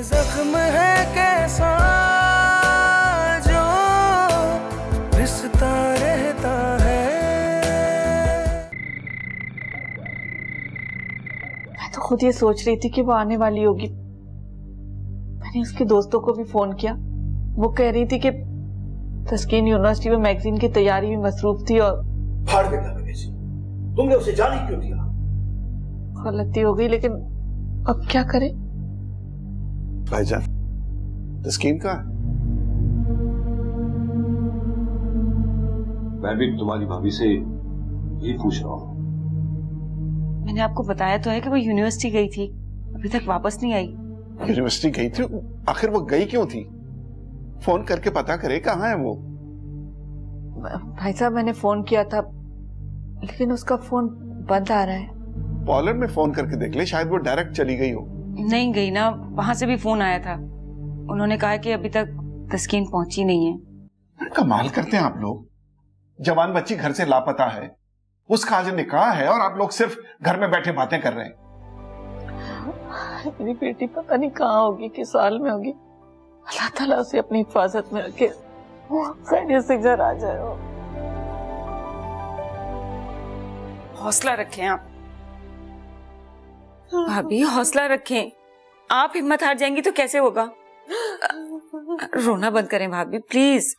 जख्म है कैसा जो रिश्ता रहता है। मैं तो खुद ये सोच रही थी कि वो आने वाली होगी। मैंने उसके दोस्तों को भी फोन किया। वो कह रही थी कि तस्कीन यूनिवर्सिटी में मैगजीन की तैयारी में मसरूफ थी और फाड़ देता मैं कैसे? तुमने उसे जाने क्यों दिया? गलती हो गई, लेकिन अब क्या करें? भाईजान, तस्कीन कहाँ है? मैं भी तुम्हारी भाभी से यही पूछ रहा हूँ। मैंने आपको बताया तो है कि वो यूनिवर्सिटी गई थी, अभी तक वापस नहीं आई। यूनिवर्सिटी गई थी? आखिर वो गई क्यों थी? फोन करके पता करे कहाँ है वो। भाई साहब, मैंने फोन किया था लेकिन उसका फोन बंद आ रहा है। पोलैंड में फोन करके देख ले, शायद वो डायरेक्ट चली गई हो। नहीं गई ना, वहां से भी फोन आया था। उन्होंने कहा कि अभी तक तस्कीन पहुंची नहीं है। कमाल करते हैं आप लोग। जवान बच्ची घर से लापता है, उसका आज निकाह है और आप लोग सिर्फ घर में बैठे बातें कर रहे हैं। मेरी बेटी पता नहीं कहाँ होगी, किस हाल में होगी। अल्लाह ताला उसे अपनी हिफाजत में रखे, वो खैरियत से घर आ जाए। हौसला रखें आप भाभी, हौसला रखें। आप हिम्मत हार जाएंगी तो कैसे होगा? रोना बंद करें भाभी, प्लीज।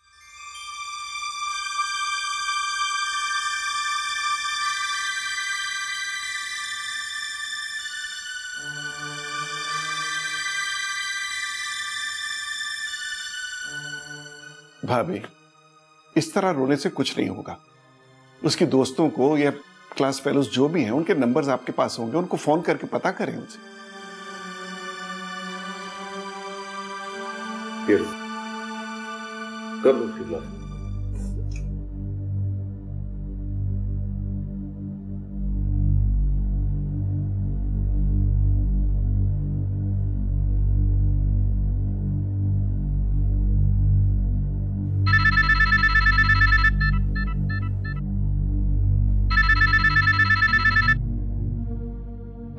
भाभी, इस तरह रोने से कुछ नहीं होगा। उसकी दोस्तों को या क्लास फेलोज जो भी हैं, उनके नंबर्स आपके पास होंगे, उनको फोन करके पता करें उनसे। कर लो फिर।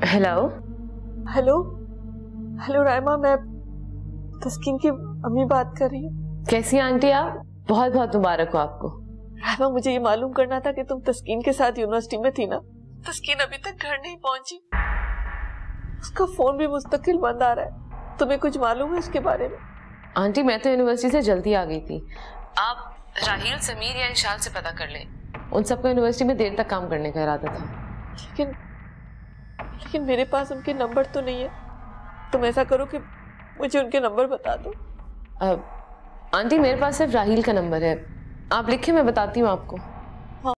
हेलो हेलो हेलो रायमा, मैं तस्कीन की अम्मी बात कर रही हूँ। कैसी हैं आंटी आप? बहुत बहुत मुबारक हो आपको। रायमा, मुझे ये मालूम करना था कि तुम तस्कीन के साथ यूनिवर्सिटी में थी ना। तस्कीन अभी तक घर नहीं पहुंची, उसका फोन भी मुस्तकिल बंद आ रहा है। तुम्हें कुछ मालूम है उसके बारे में? आंटी, मैं तो यूनिवर्सिटी से जल्दी आ गई थी। आप राहील, समीर या इंशाल से पता कर लें। उन सबका यूनिवर्सिटी में देर तक काम करने का इरादा था। लेकिन मेरे पास उनके नंबर तो नहीं है। तुम ऐसा करो कि मुझे उनके नंबर बता दो। आंटी, मेरे पास सिर्फ राहील का नंबर है, आप लिखे, मैं बताती हूँ आपको। हाँ।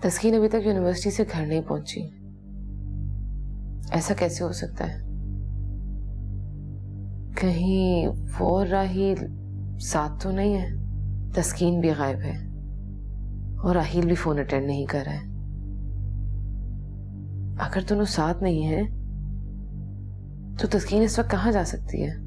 तस्कीन अभी तक यूनिवर्सिटी से घर नहीं पहुंची। ऐसा कैसे हो सकता है? कहीं वो और राहील साथ तो नहीं है? तस्कीन भी गायब है और राहील भी फोन अटेंड नहीं कर रहा है। अगर दोनों साथ नहीं है तो तस्कीन इस वक्त कहाँ जा सकती है?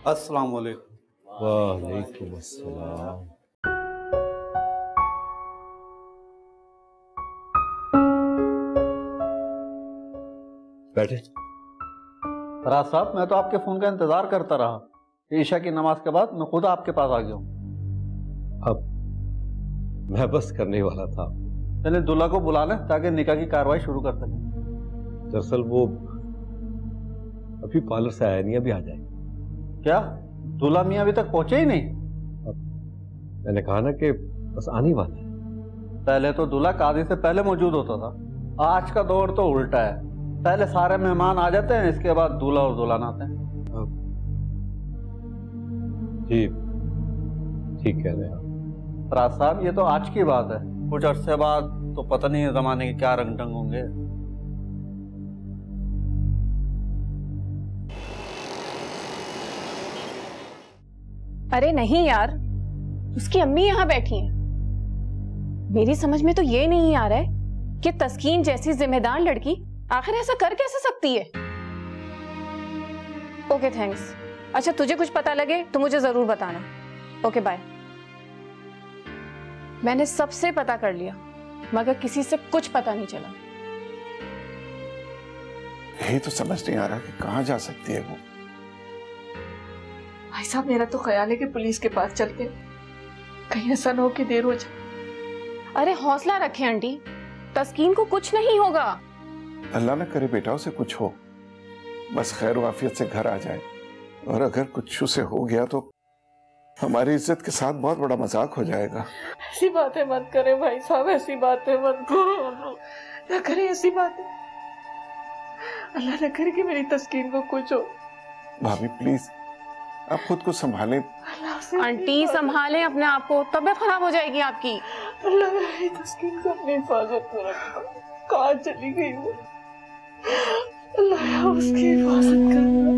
अस्सलाम वालेकुम। वालेकुम अस्सलाम। बैठे। फराज साहब, मैं तो आपके फोन का इंतजार करता रहा। ईशा की नमाज के बाद मैं खुद आपके पास आ गया हूँ। अब मैं बस करने वाला था। चले दूल्हा को बुला लें ताकि निकाह की कार्रवाई शुरू कर सकें। दरअसल वो अभी पार्लर से आया नहीं, अभी आ जाए। क्या दूल्हा मियाँ अभी तक पहुंचे ही नहीं? अब मैंने कहा ना कि बस आने वाला है। पहले तो दूल्हा काजी से पहले मौजूद होता था, आज का दौर तो उल्टा है। पहले सारे मेहमान आ जाते हैं, इसके बाद दूल्हा और दुल्हन आते हैं। जी ठीक कह रहे हैं फराज साहब, ये तो आज की बात है। कुछ अरसे बाद तो पता नहीं जमाने के क्या रंग ढंग होंगे। अरे नहीं यार, उसकी अम्मी यहाँ बैठी हैं। मेरी समझ में तो ये नहीं आ रहा है कि तस्कीन जैसी जिम्मेदार लड़की आखिर ऐसा कर कैसे सकती है। Okay thanks. अच्छा, तुझे कुछ पता लगे तो मुझे जरूर बताना। Okay bye. मैंने सबसे पता कर लिया मगर किसी से कुछ पता नहीं चला। यही तो समझ नहीं आ रहा कि कहाँ जा सकती है वो। भाई साहब, मेरा तो ख्याल है कि पुलिस के पास चलते, कहीं ऐसा ना हो कि देर हो जाए। अरे हौसला रखें आंटी, तस्कीन को कुछ नहीं होगा। अल्लाह ना करे बेटा उसे कुछ हो, बस खैर वाफियत से घर आ जाए। और अगर कुछ उसे हो गया तो हमारी इज्जत के साथ बहुत बड़ा मजाक हो जाएगा। ऐसी बातें मत करें भाई साहब, ऐसी बातें मत करो, ना करें ऐसी बातें। अल्लाह ना करे कि मेरी तस्कीन को कुछ हो। भाभी प्लीज, आप खुद को संभालें। आंटी संभालें अपने आप को, तबीयत खराब हो जाएगी आपकी। अल्लाह मेरी तस्कीन को अपनी हिफाजत में रखना। कहाँ चली गई वो? अल्लाह उसकी हिफाजत करना।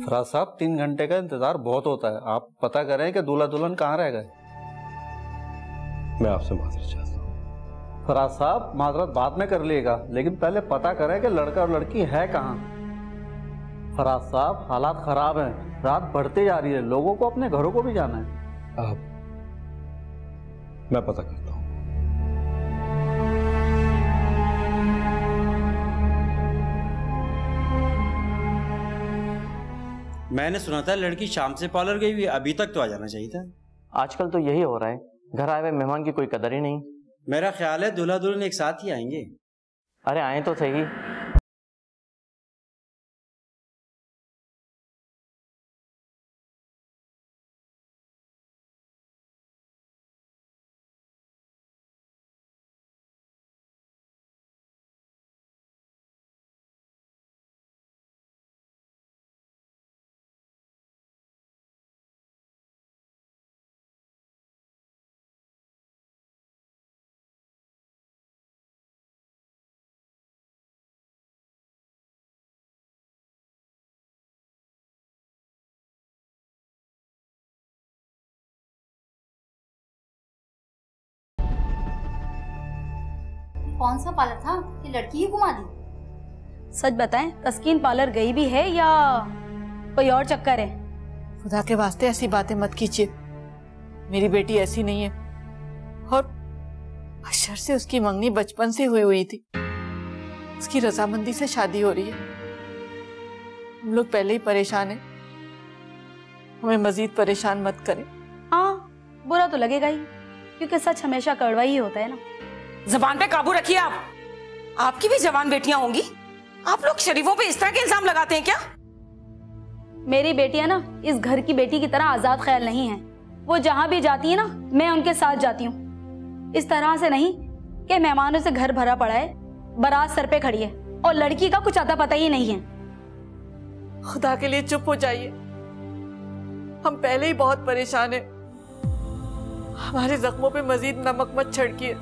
फराज साहब, 3 घंटे का इंतजार बहुत होता है। आप पता करें कि दूल्हा दुल्हन कहाँ रह गए। मैं आपसे माजरत चाहता हूँ। फराज साहब, माजरत बाद में कर लीजिएगा, लेकिन पहले पता करें कि लड़का और लड़की है कहाँ। फराज साहब, हालात खराब हैं, रात बढ़ते जा रही है, लोगों को अपने घरों को भी जाना है। मैं पता करता हूँ। मैंने सुना था लड़की शाम से पार्लर गई हुई, अभी तक तो आ जाना चाहिए था। आजकल तो यही हो रहा है, घर आए हुए मेहमान की कोई कदर ही नहीं। मेरा ख्याल है दूल्हा दुल्हन एक साथ ही आएंगे। अरे आए तो सही। कौन सा पार्लर था कि लड़की ही घुमा दी? सच बताएं, तस्कीन पार्लर गई भी है या कोई और चक्कर है? खुदा के वास्ते ऐसी बातें मत कीजिए, मेरी बेटी ऐसी नहीं है। और अशर से उसकी मंगनी बचपन से हुई थी, उसकी रजामंदी से शादी हो रही है। हम लोग पहले ही परेशान हैं, हमें मजीद परेशान मत करें। हाँ, बुरा तो लगेगा ही, क्योंकि सच हमेशा कड़वा ही होता है ना। जबान पे काबू रखिए आप। आपकी भी जवान बेटियां होंगी, आप लोग शरीफों पे इस तरह के इल्जाम लगाते हैं क्या? मेरी बेटियां ना इस घर की बेटी की तरह आजाद ख्याल नहीं है। वो जहां भी जाती है ना, मैं उनके साथ जाती हूँ। इस तरह से नहीं कि मेहमानों से घर भरा पड़ा है, बारात सर पे खड़ी है और लड़की का कुछ अता पता ही नहीं है। खुदा के लिए चुप हो जाइए, हम पहले ही बहुत परेशान हैं। हमारे जख्मों पे मजीद नमक मत छिड़किए।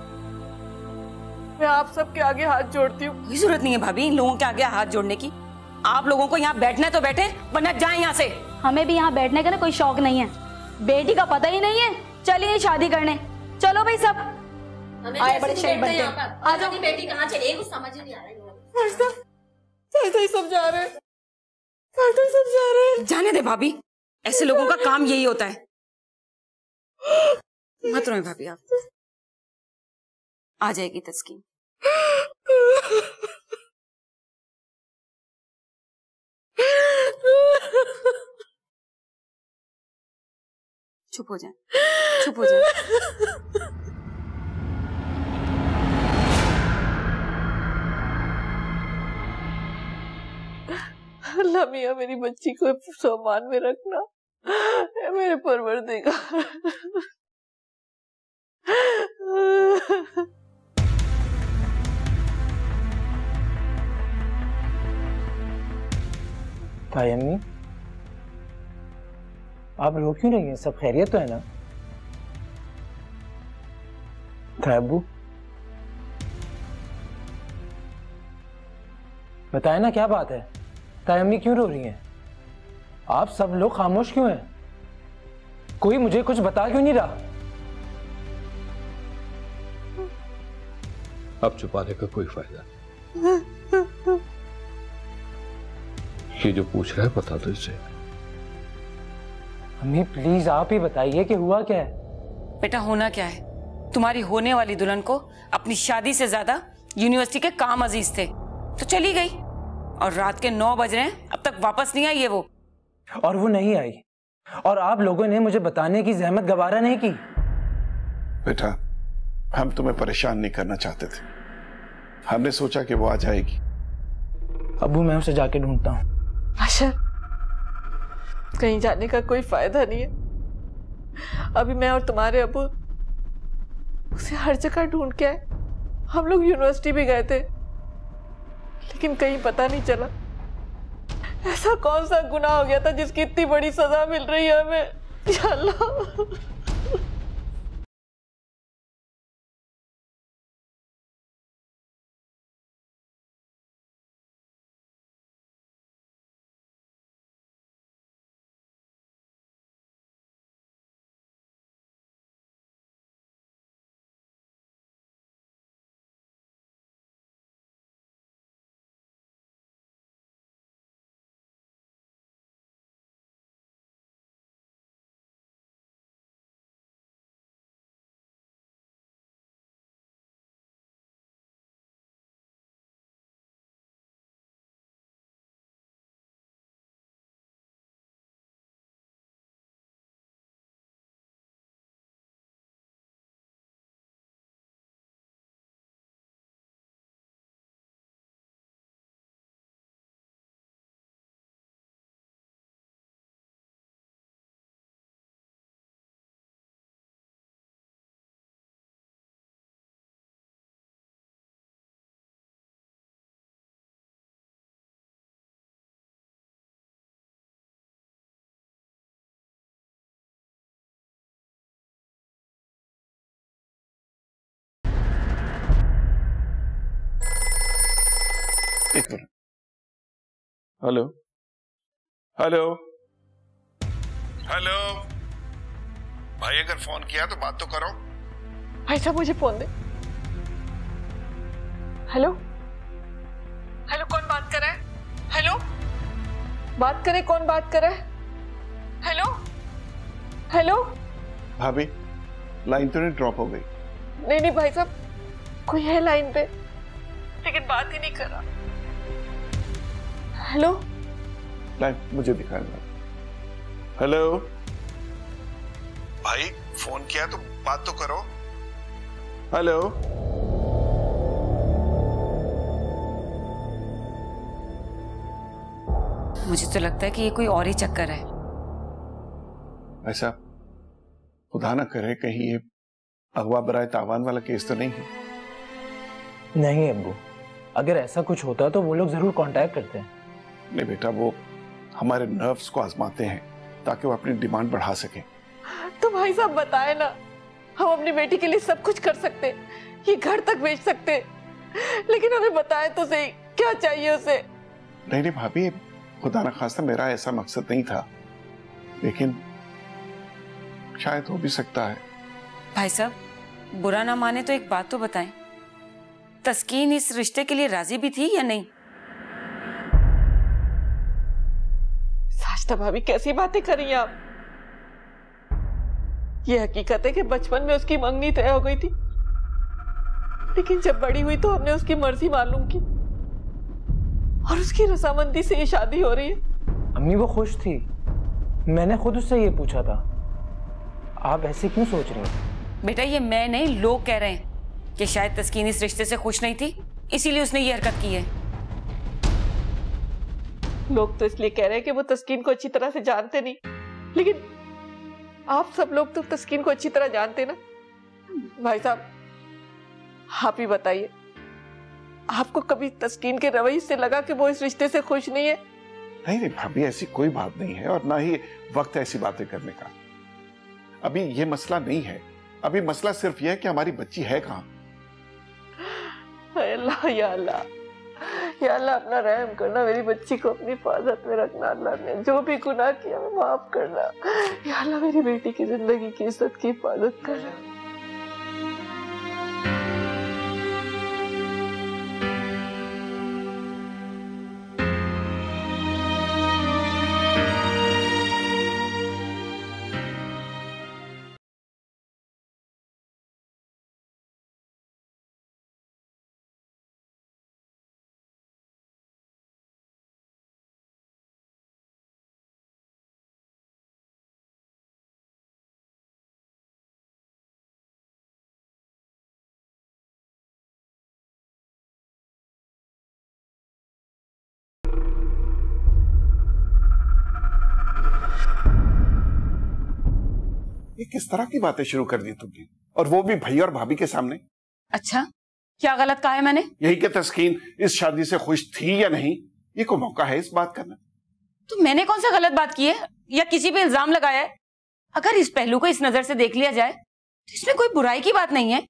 मैं आप सबके आगे हाथ जोड़ती हूँ। कोई जरूरत नहीं है भाभी इन लोगों के आगे हाथ जोड़ने की। आप लोगों को यहाँ बैठना है तो बैठे, वरना जाए यहाँ से। हमें भी यहाँ बैठने का ना कोई शौक नहीं है। बेटी का पता ही नहीं है। चलिए शादी करने, चलो भाई सब। आए बड़े शरीफ बनते हैं। आ जाओ। बेटी कहाँ चली गई, कुछ समझ ही नहीं आ रहा है। सब जा रहे हैं। जाने दे भाभी, ऐसे लोगों का काम यही होता है। मत रोए भाभी आप, आ जाएगी तस्कीन। चुप हो जाए, चुप हो जाए। अल्लाह मियां मेरी बच्ची को सामान में रखना, मेरे परवरदिगार। भाई अम्मी, आप रो क्यों रही हैं? सब खैरियत तो है ना? अब्बू बताए ना क्या बात है? ताई अम्मी क्यों रो रही हैं? आप सब लोग खामोश क्यों हैं? कोई मुझे कुछ बता क्यों नहीं रहा? अब छुपाने का कोई फायदा नहीं। ये जो पूछ रहा है बता दो इसे। अम्मी प्लीज आप ही बताइए कि हुआ क्या है? बेटा होना क्या है, तुम्हारी होने वाली दुल्हन को अपनी शादी से ज्यादा यूनिवर्सिटी के काम अजीज थे, तो चली गई और रात के 9 बज रहे हैं, अब तक वापस नहीं आई है वो। और वो नहीं आई और आप लोगों ने मुझे बताने की जहमत गवारा नहीं की। बेटा हम तुम्हें परेशान नहीं करना चाहते थे, हमने सोचा कि वो आ जाएगी। अब्बू मैं उसे जाके ढूंढता हूँ। आशा कहीं जाने का कोई फायदा नहीं है। अभी मैं और तुम्हारे अब्बू उसे हर जगह ढूंढ के आए। हम लोग यूनिवर्सिटी भी गए थे लेकिन कहीं पता नहीं चला। ऐसा कौन सा गुनाह हो गया था जिसकी इतनी बड़ी सजा मिल रही है हमें? या अल्लाह। एक मिनट। हेलो हेलो हेलो भाई, अगर फोन किया तो बात तो करो। भाई साहब मुझे फोन दे। हेलो हेलो कौन बात कर रहा है? हेलो बात करे, कौन बात कर रहा है? Hello hello. भाभी लाइन तो नहीं ड्रॉप हो गई? नहीं नहीं भाई साहब, कोई है लाइन पे लेकिन बात ही नहीं कर रहा। हेलो लाइन मुझे दिखाना। हेलो भाई फोन किया तो बात तो करो। हेलो मुझे तो लगता है कि ये कोई और ही चक्कर है। ऐसा खुदा ना करे कहीं ये अगवा बराए तावान वाला केस तो नहीं है? नहीं अब्बू, अगर ऐसा कुछ होता तो वो लोग जरूर कांटेक्ट करते हैं। नहीं बेटा, वो हमारे नर्व्स को आजमाते हैं ताकि वो अपनी डिमांड बढ़ा सकें। तो भाई साहब बताए ना, हम अपनी बेटी के लिए सब कुछ कर सकते, ये घर तक बेच सकते, लेकिन हमें बताए तो सही क्या चाहिए उसे। नहीं नहीं भाभी, खुदा ना खास्ता मेरा ऐसा मकसद नहीं था, लेकिन शायद हो भी सकता है। भाई साहब, बुरा ना माने तो एक बात तो बताएं, तस्कीन इस रिश्ते के लिए राजी भी थी या नहीं? साजदा भाभी, कैसी बातें करी हैं आप? ये हकीकत है कि बचपन में उसकी मंगनी तय हो गई थी, लेकिन जब बड़ी हुई तो हमने उसकी मर्जी मालूम की और उसकी रजामंदी से ये शादी हो रही है। अम्मी वो खुश थी, मैंने खुद उससे ये पूछा था। आप ऐसे क्यों सोच रही हैं? बेटा, ये मैं नहीं, लोग कह रहे हैं कि शायद तस्कीन इस रिश्ते से खुश नहीं थी, इसीलिए उसने ये हरकत की है। लोग तो इसलिए कह रहे हैं कि वो तस्कीन को अच्छी तरह से जानते नहीं, लेकिन आप सब लोग तो तस्कीन को अच्छी तरह जानते ना। भाई साहब, आप ही बताइए, आपको कभी तस्कीन के रवैये से लगा कि वो इस रिश्ते से खुश नहीं है? नहीं नहीं भाभी, ऐसी कोई बात नहीं है और ना ही वक्त है ऐसी बातें करने का। अभी ये मसला नहीं है, अभी मसला सिर्फ यह है कि हमारी बच्ची है कहाँ। अल्लाह, या अल्लाह, या अल्लाह अपना रहम करना, मेरी बच्ची को अपनी हिफाजत में रखना। अल्लाह ने जो भी गुनाह किया मैं माफ करना। या अल्लाह मेरी बेटी की जिंदगी की इज्जत की हिफाजत करना। ये किस तरह की बातें शुरू कर दी तुमने, और वो भी भैया और भाभी के सामने? अच्छा, क्या गलत कहा है मैंने? यही कि तस्कीन इस शादी से खुश थी या नहीं, ये कोई मौका है इस बात करना? तो मैंने कौन सा गलत बात की है या किसी पे इल्जाम लगाया है? अगर इस पहलू को इस नजर से देख लिया जाए तो इसमें कोई बुराई की बात नहीं है।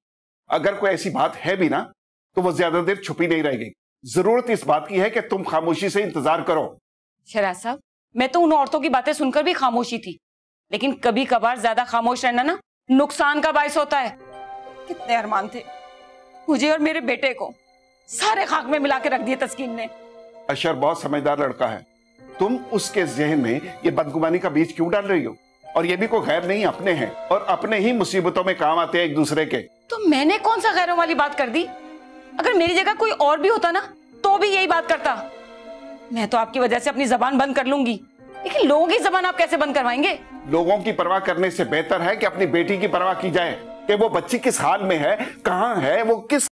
अगर कोई ऐसी बात है भी ना तो वो ज्यादा देर छुपी नहीं रहेगी। जरूरत इस बात की है कि तुम खामोशी से इंतजार करो। शराज साहब, मैं तो उन औरतों की बातें सुनकर भी खामोशी थी, लेकिन कभी कभार ज्यादा खामोश रहना ना नुकसान का बायस होता है। कितने अरमान थे मुझे और मेरे बेटे को, सारे खाक में मिला के रख दिए तस्कीन ने। अशर बहुत समझदार लड़का है, तुम उसके जहन में ये बदगुमानी का बीज क्यों डाल रही हो? और ये भी कोई गैर नहीं, अपने हैं, और अपने ही मुसीबतों में काम आते हैं एक दूसरे के। तो मैंने कौन सा गैरों वाली बात कर दी? अगर मेरी जगह कोई और भी होता ना तो भी यही बात करता। मैं तो आपकी वजह से अपनी जबान बंद कर लूंगी, लेकिन लोगों की जबान आप कैसे बंद करवाएंगे? लोगों की परवाह करने से बेहतर है कि अपनी बेटी की परवाह की जाए कि वो बच्ची किस हाल में है, कहां है, वो किस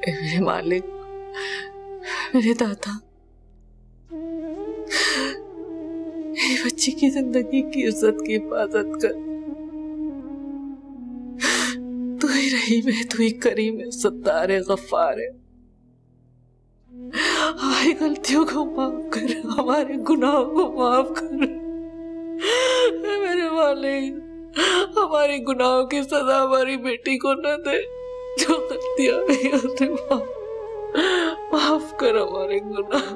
मेरे मालिक, मेरे दाता, मेरी बच्ची की जिंदगी की इज्जत की हिफाजत कर। तू ही रहीम है, तू ही करीम है, सत्तार है, गफ्फार है। हमारी गलतियों को माफ कर, हमारे गुनाहों को माफ कर मेरे मालिक। हमारी गुनाहों की सजा हमारी बेटी को न दे, जो गलतियां हुई उसे माफ कर हमारे गुनाह।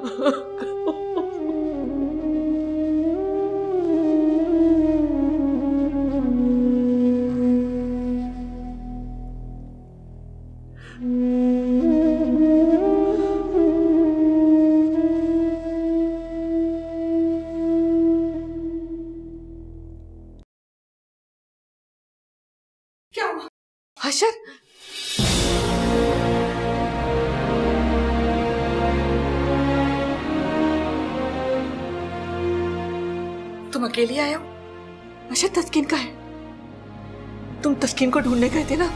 क्या हुआ हशर? तुम अकेली आए हो? हशर, तस्कीन का है? तुम तस्कीन को ढूंढने गए थे ना?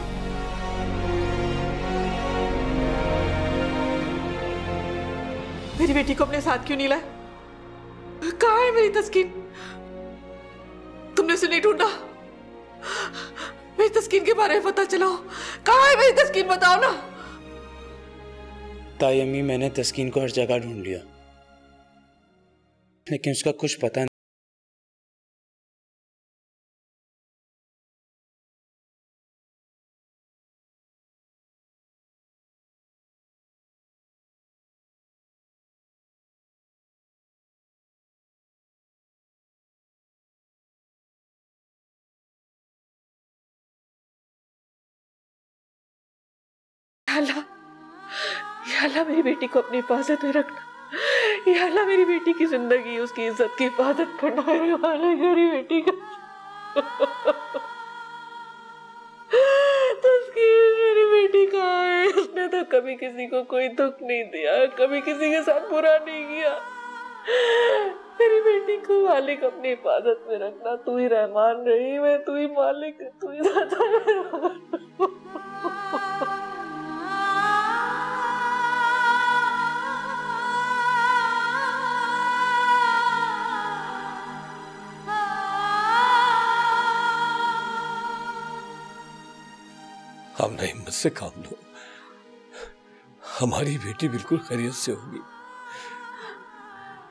मेरी बेटी को अपने साथ क्यों नहीं लाए? कहाँ है मेरी तस्कीन? तुमने उसे नहीं ढूंढा? मेरी तस्कीन के बारे में पता चलाओ। कहाँ है मेरी तस्कीन, बताओ ना। ताई अम्मी, मैंने तस्कीन को हर जगह ढूंढ लिया, लेकिन उसका कुछ पता नहीं। या अल्लाह मेरी बेटी को अपनी हिफाजत में रखना। या अल्लाह मेरी बेटी की जिंदगी, उसकी इज्जत की हिफाजत करना। मेरे मालिक, मेरी बेटी का तस्कीन, मेरी बेटी कहाँ है? उसने तो कभी किसी को कोई दुख नहीं दिया, कभी किसी के साथ बुरा नहीं किया। मेरी बेटी को मालिक अपनी हिफाजत में रखना। तू ही रहमान रहीम है, तू ही मालिक है, तू ही दाता है। हमने हिम्मत से काम लो, हमारी बेटी बिल्कुल खैरियत से होगी।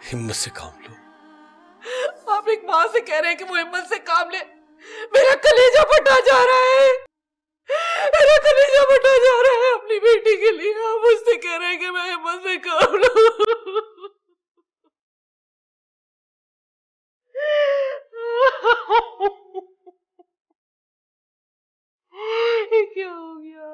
हिम्मत से काम लो। आप एक माँ से कह रहे हैं कि वो हिम्मत से काम ले? मेरा कलेजा फटा जा रहा है, मेरा कलेजा फटा जा रहा है अपनी बेटी के लिए। आप मुझसे कह रहे हैं कि मैं हिम्मत से काम लूं। क्या हो गया?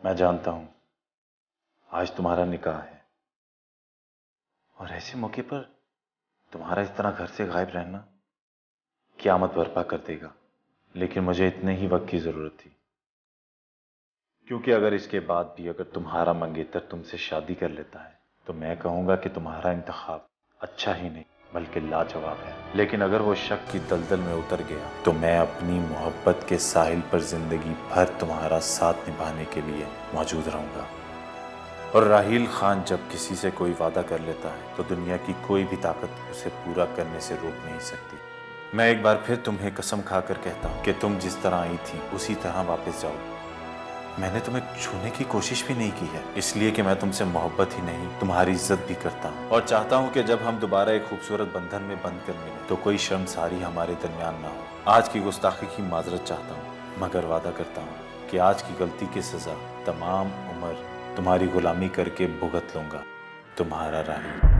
मैं जानता हूं आज तुम्हारा निकाह है, और ऐसे मौके पर तुम्हारा इस तरह घर से गायब रहना क़यामत बर्पा कर देगा। लेकिन मुझे इतने ही वक्त की जरूरत थी, क्योंकि अगर इसके बाद भी अगर तुम्हारा मंगेतर तुमसे शादी कर लेता है तो मैं कहूंगा कि तुम्हारा इंतखाब अच्छा ही नहीं बल्कि लाजवाब है। लेकिन अगर वो शक की दलदल में उतर गया तो मैं अपनी मोहब्बत के साहिल पर जिंदगी भर तुम्हारा साथ निभाने के लिए मौजूद रहूंगा। और राहील खान जब किसी से कोई वादा कर लेता है तो दुनिया की कोई भी ताकत उसे पूरा करने से रोक नहीं सकती। मैं एक बार फिर तुम्हें कसम खाकर कहता हूँ कि तुम जिस तरह आई थी उसी तरह वापस जाओ। मैंने तुम्हें छूने की कोशिश भी नहीं की है, इसलिए कि मैं तुमसे मोहब्बत ही नहीं तुम्हारी इज्जत भी करता हूँ, और चाहता हूँ कि जब हम दोबारा एक खूबसूरत बंधन में बंध कर मिलें तो कोई शर्मसारी हमारे दरमियान ना हो। आज की गुस्ताखी की माजरत चाहता हूँ, मगर वादा करता हूँ कि आज की गलती की सजा तमाम उम्र तुम्हारी गुलामी करके भुगत लूंगा। तुम्हारा राहील।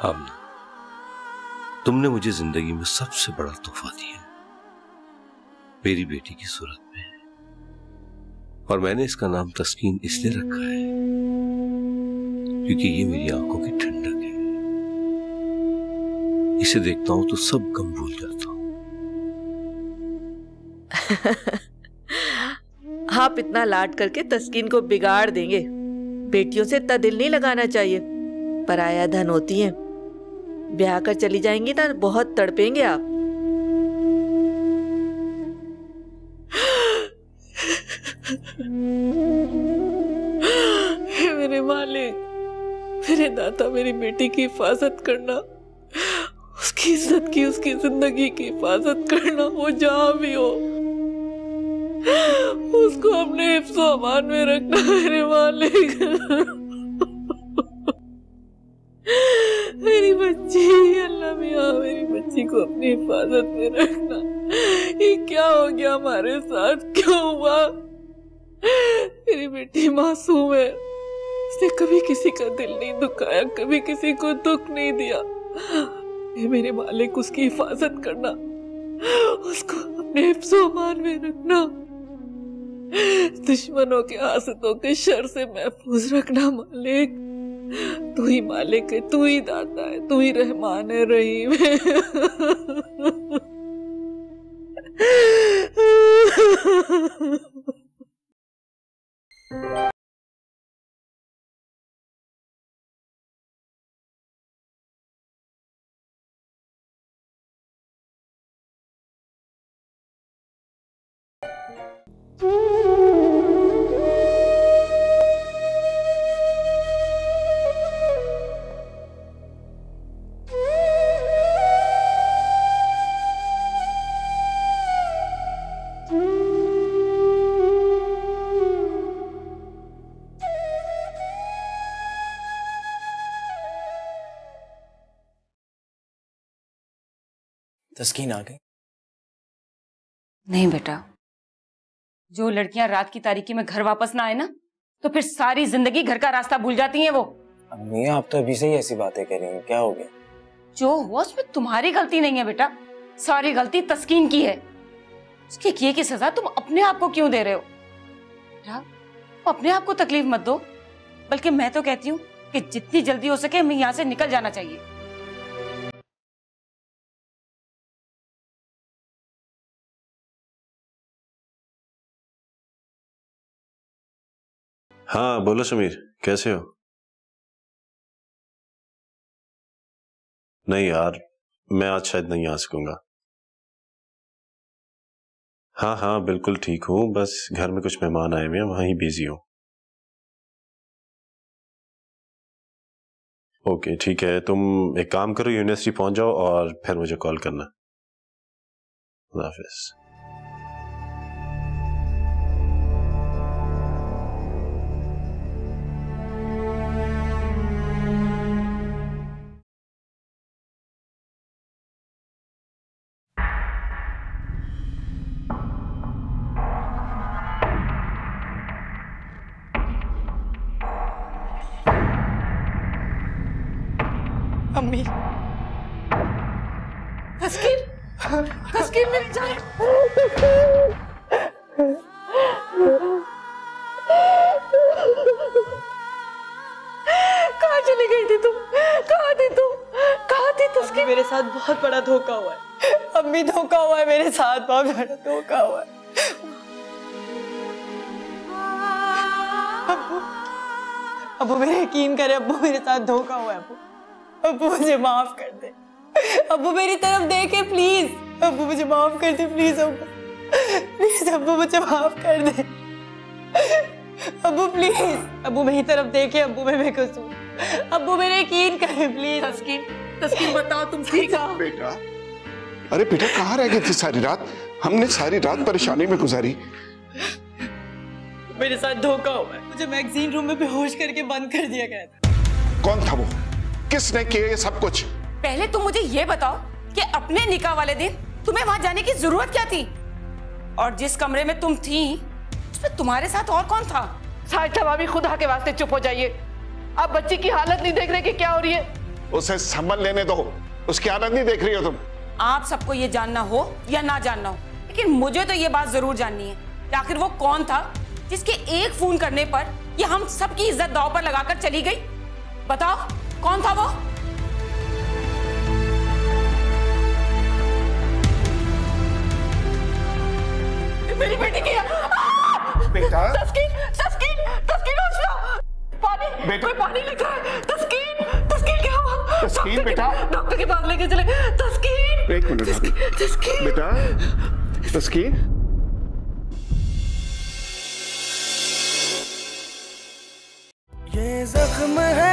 आमना, तुमने मुझे जिंदगी में सबसे बड़ा तोहफा दिया, मेरी बेटी की सूरत में, और मैंने इसका नाम तस्कीन इसलिए रखा है क्योंकि ये मेरी आंखों की ठंडक है। इसे देखता हूं तो सब गम भूल जाता हूं। आप इतना लाड करके तस्कीन को बिगाड़ देंगे। बेटियों से इतना दिल नहीं लगाना चाहिए, पराया धन होती हैं। ब्याह कर चली जाएंगी ना, बहुत तड़पेंगे आप। मेरे मालिक, मेरे दाता, मेरी बेटी की हिफाजत करना, उसकी इज्जत की, उसकी जिंदगी की हिफाजत करना, वो जहां भी हो उसको अपने हिफ्ज़ो अमान में रखना मेरे मालिक। मेरी बच्ची, अल्लाह मियां, मेरी बच्ची को अपनी हिफाजत में रखना। ये क्या हो गया हमारे साथ, क्यों हुआ? मेरी बेटी मासूम है, उसने कभी किसी का दिल नहीं दुखाया, कभी किसी को दुख नहीं दिया। मेरे मालिक, उसकी हिफाजत करना, उसको अपने हिफ्ज़ो अमान में रखना, दुश्मनों के हासदों के शर से महफूज रखना मालिक। तू ही मालिक है, तू ही दाता है, तू ही रहमान है, रहीम है। तस्कीन आ गई? नहीं बेटा, जो लड़कियां रात की तारीकी में घर वापस ना आए ना, तो फिर सारी जिंदगी घर का रास्ता भूल जाती हैं वो। अम्मी, आप तो अभी से ही ऐसी बातें कर रही हैं, क्या हो गया? जो हुआ उसमें तुम्हारी गलती नहीं है बेटा, सारी गलती तस्कीन की है। उसके किए की सजा तुम अपने आप को क्यों दे रहे हो? बेटा, अपने आप को तकलीफ मत दो, बल्कि मैं तो कहती हूँ कि जितनी जल्दी हो सके हमें यहाँ से निकल जाना चाहिए। हाँ बोलो समीर, कैसे हो? नहीं यार, मैं आज शायद नहीं आ सकूंगा। हाँ हाँ बिल्कुल ठीक हूँ, बस घर में कुछ मेहमान आए हुए हैं, वहीं बिजी हूँ। ओके ठीक है, तुम एक काम करो, यूनिवर्सिटी पहुंच जाओ और फिर मुझे कॉल करना। खुदा हाफिज़। अम्मी, तस्कीन, तस्कीन मेरी जान। कहाँ चली गई थी तुम? कहाँ थी तुम? कहाँ थी तस्कीन? मेरे साथ बहुत बड़ा धोखा हुआ है अम्मी, धोखा हुआ है मेरे साथ, बहुत बड़ा धोखा हुआ है। अब्बू मेरे यकीन करे, अब्बू मेरे साथ धोखा हुआ है। अब्बू मुझे माफ कर दे, अब्बू मेरी तरफ देखे प्लीज, अब्बू मुझे माफ कर दे प्लीज, अब्बू प्लीज, अब्बू मुझे माफ कर दे, अब्बू प्लीज, अब्बू मेरी तरफ देखे, अब्बू मैं बेकसूर, अब्बू मेरे यकीन करे प्लीज। तस्कीन, तस्कीन बताओ तुम ठीक हो? बेटा, अरे बेटा कहाँ रह गई थी सारी रात? हमने सारी रात परेशानी में गुजारी। मेरे साथ धोखा हुआ है, मुझे मैगजीन रूम में बेहोश करके बंद कर दिया गया था। कौन था वो? किसने किया ये सब कुछ? पहले तुम मुझे ये बताओ कि अपने निकाह वाले दिन तुम्हें वहां जाने की जरूरत क्या थी? और जिस कमरे में तुम थी उसमें तुम्हारे साथ और कौन था? साहित्य भाभी, खुदा के वास्ते चुप हो जाइए। आप बच्ची की हालत नहीं देख रहे कि क्या हो रही है? उसे संभल लेने दो। उसकी हालत नहीं देख रही हो तुम? आप सबको ये जानना हो या ना जानना हो, लेकिन मुझे तो ये बात जरूर जाननी है कि आखिर वो कौन था जिसके एक फोन करने पर ये हम सबकी इज्जत दांव पर लगाकर चली गई। बताओ कौन था वो? मेरी बेटी की बेटा, तस्कीन, तस्कीन, तस्कीन उठ जाओ। पानी, कोई पानी लेकर आए। तस्कीन, तस्कीन क्या हुआ? तस्कीन बेटा, डॉक्टर के पास लेके चले। तस्कीन, एक मिनट तस्कीन बेटा, तस्कीन। ये जख्म है